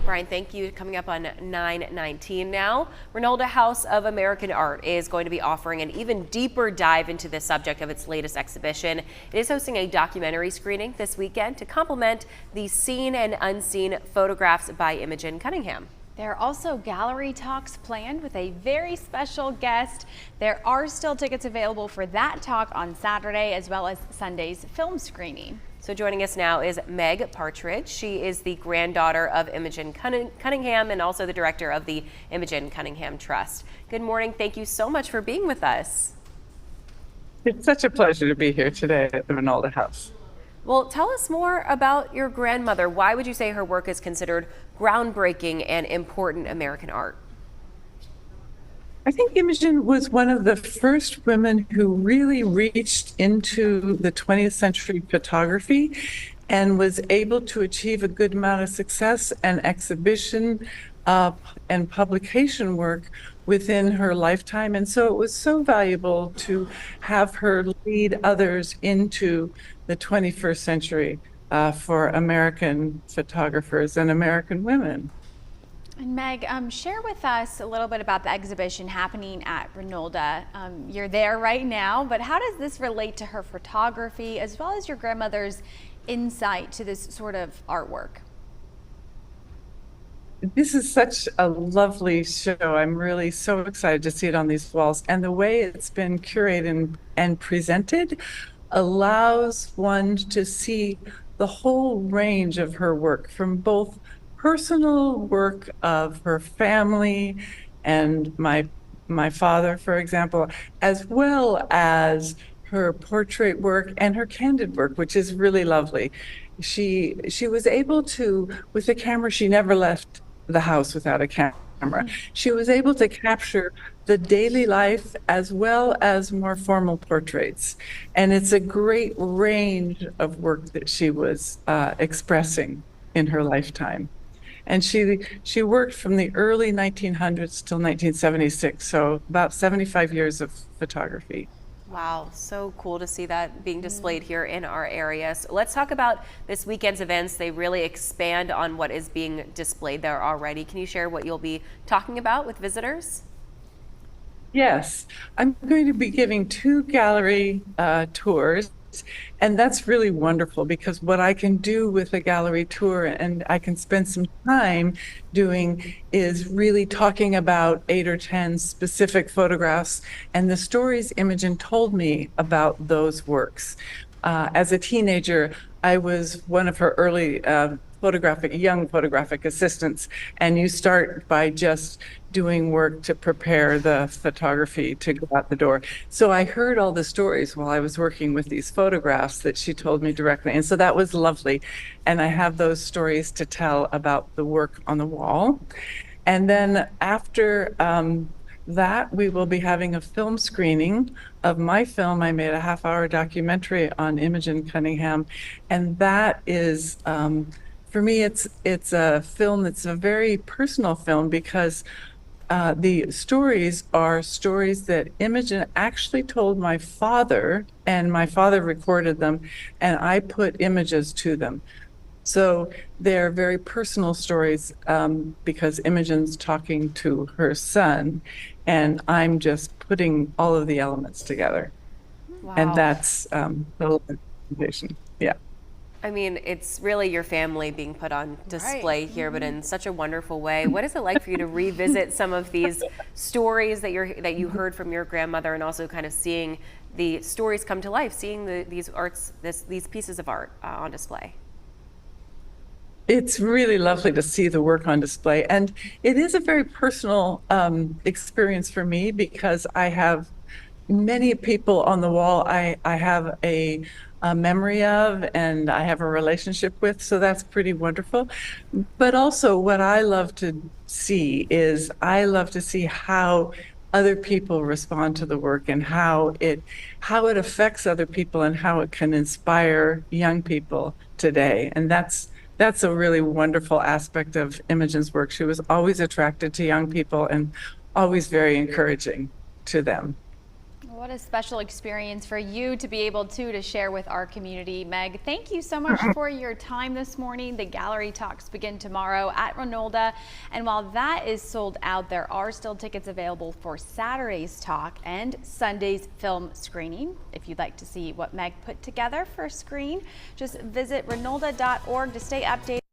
Brian, thank you. Coming up on 9:19 now, Renolda House of American Art is going to be offering an even deeper dive into the subject of its latest exhibition. It is hosting a documentary screening this weekend to complement the seen and unseen photographs by Imogen Cunningham. There are also gallery talks planned with a very special guest. There are still tickets available for that talk on Saturday, as well as Sunday's film screening. So joining us now is Meg Partridge. She is the granddaughter of Imogen Cunningham and also the director of the Imogen Cunningham Trust. Good morning. Thank you so much for being with us. It's such a pleasure to be here today at the Renolda House. Well, tell us more about your grandmother. Why would you say her work is considered groundbreaking and important American art? I think Imogen was one of the first women who really reached into the 20th century photography and was able to achieve a good amount of success and exhibition and publication work within her lifetime. And so it was so valuable to have her lead others into the 21st century for American photographers and American women. And Meg, share with us a little bit about the exhibition happening at Renolda. You're there right now, but how does this relate to her photography as well as your grandmother's insight to this sort of artwork? This is such a lovely show. I'm really so excited to see it on these walls. And the way it's been curated and presented allows one to see the whole range of her work, from both personal work of her family and my father, for example, as well as her portrait work and her candid work, which is really lovely. She was able to, with the camera, she never left the house without a camera. She was able to capture the daily life as well as more formal portraits. And it's a great range of work that she was expressing in her lifetime. And she worked from the early 1900s till 1976, so about 75 years of photography. Wow, so cool to see that being displayed here in our area. So let's talk about this weekend's events. They really expand on what is being displayed there already. Can you share what you'll be talking about with visitors? Yes, I'm going to be giving 2 gallery tours. And that's really wonderful because what I can do with a gallery tour, and I can spend some time doing, is really talking about 8 or 10 specific photographs and the stories Imogen told me about those works. As a teenager, I was one of her early young photographic assistants, and you start by just doing work to prepare the photography to go out the door. So I heard all the stories while I was working with these photographs that she told me directly, and so that was lovely. And I have those stories to tell about the work on the wall. And then after that, we will be having a film screening of my film. I made a half-hour documentary on Imogen Cunningham, and that is for me, it's a film that's a very personal film because the stories are stories that Imogen actually told my father, and my father recorded them, and I put images to them. So they're very personal stories because Imogen's talking to her son, and I'm just putting all of the elements together. Wow. And that's the presentation. Yeah. I mean, it's really your family being put on display here, but in such a wonderful way. What is it like for you to revisit some of these stories that you heard from your grandmother, and also kind of seeing the stories come to life, seeing these pieces of art on display? It's really lovely to see the work on display, and it is a very personal experience for me because I have many people on the wall I have a memory of and I have a relationship with, so that's pretty wonderful. But also what I love to see is I love to see how other people respond to the work and how it affects other people and how it can inspire young people today. And that's a really wonderful aspect of Imogen's work. She was always attracted to young people and always very encouraging to them. What a special experience for you to be able to share with our community. Meg, thank you so much for your time this morning. The gallery talks begin tomorrow at Renolda, and while that is sold out, there are still tickets available for Saturday's talk and Sunday's film screening. If you'd like to see what Meg put together for a screen, just visit renolda.org to stay updated.